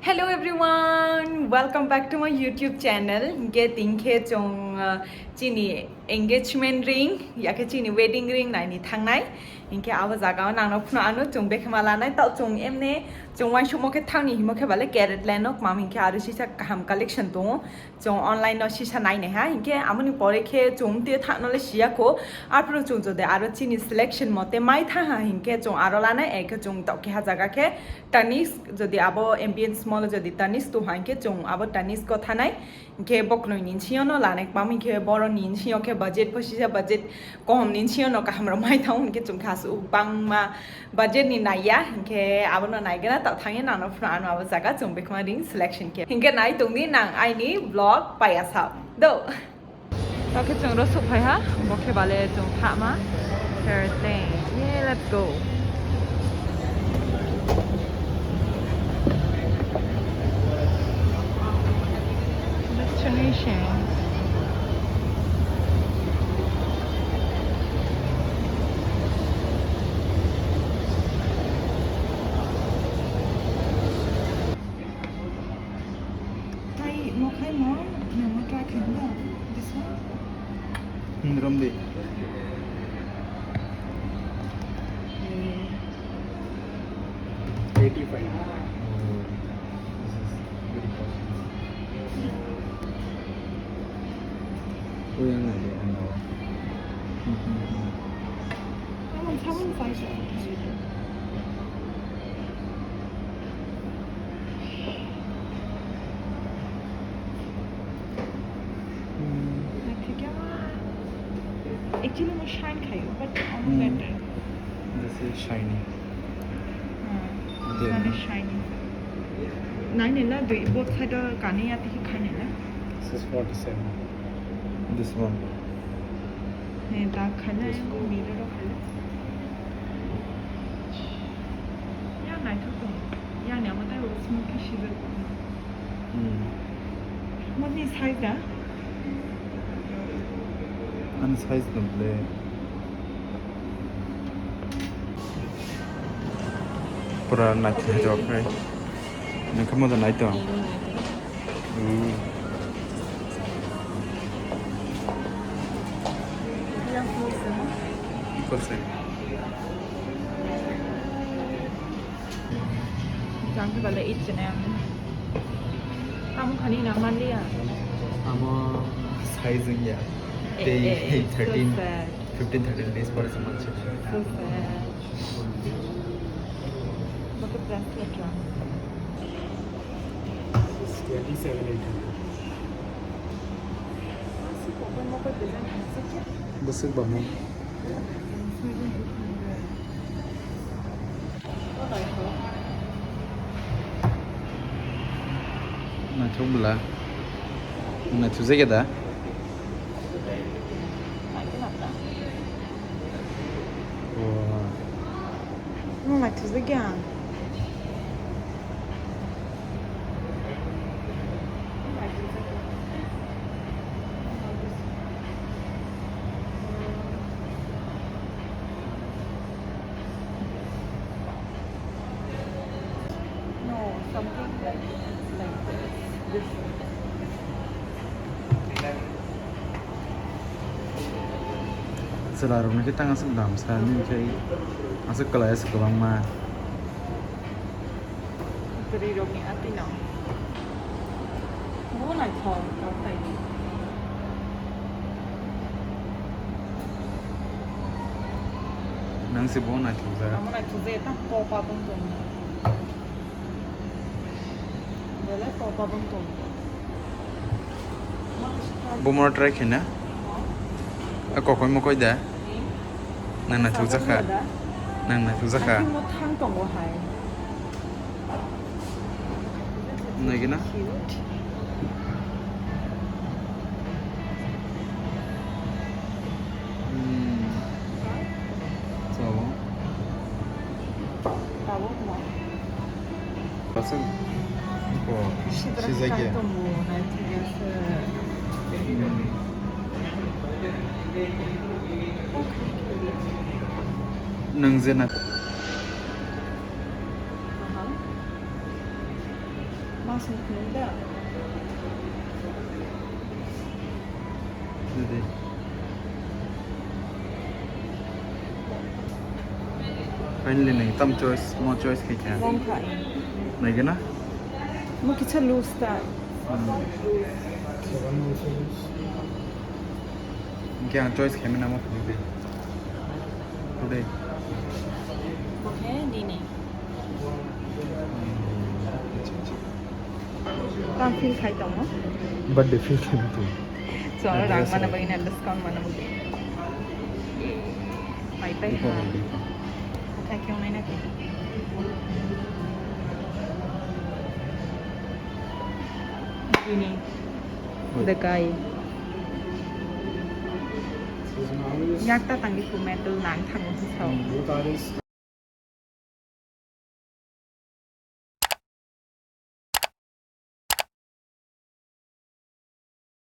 Hello everyone, welcome back to my YouTube channel. Getting chini engagement ring, yake chini wedding ring nai ni thang nai. Inke awa zaga nang no phno anu chung bekhmala nai tau chung emne chung wan shumo ke thang ni himo ke bale Caratlene nok mam inke aru sisa kaham collection to chung online no sisa nai ne ha inke amuni pore ke chung te thang no le sia ko apro chung jode aru chini selection mote mai tha ha inke chung aro la nai ek chung tau ke ha jaga ke tanis jodi abo ambience mall jodi tanis to hanke chung abo tanis ko thanai ke bokno nin chiono lanek pami ke boro nin chio ke budget posisa budget kom nin chiono ka hamro mai thong ke chung khas u bang ma budget ni naya ke abo no nai gana ta thangi na no phna anu abo jaga chung bekma ring selection ke hinge nai tung ni nang ai ni vlog payasa do ta ke chung ro su phai ha bokhe bale chung pha ma Caratlene yeah let's go destination. This one? Ramdi. Actually, मैं shine खाई but on better. This is shiny. One is shiny. Nine है ना दो both side काने आती ही खाने ना. This is 47. This one. ने dark खाना है mirror रो खाना. या नहीं तो तुम या नहीं मत है वो smoky shiver. What is size दा? Unsized number. Pura night job right. Now come on the night on. Jangan tu balik itu ni. Kamu kani nama dia? I'm sizing yeah. Day 13, 15-13 days for a month. So sad. Bakit bracelet lang? 27,800. Busog ba mo? Na-chubla. Na-chuzay ka da? Não vai te ligar. No, something like this. Selalu kita ngasih dalam sana ni masuk kelas ke bang ma. Tadi romi ati na. Mo na thong ka tai. Nang si bon na tu za. Mo na tu ze ta ko pa bang tong. Wala ko pa bang tong. Bumor try kena. Ako koi mo koi da. Nang na tu za ka. Nang na tu za ka. Mo thang tong wo hai. Này cái nó. Cute. So. Tahu mo. Basın. Bu. Şizeki. Nâng dên à. 맞습니다. Jadi. Finally nih, tam choice, mau choice kayak क्या? 뭔가 Lagi na? 뭐 기차 루스타. क्या choice kayak mana mau today? Today. 오케이, 니네. Tam feel khai tau mo? Birthday feel kayak gitu. Soalnya orang mana bagian discount mana mungkin. Bye-bye ha. Kayak क्यों नहीं ना कि? Ini. The guy. Yak ta tangi ku metal nang thang mo sa.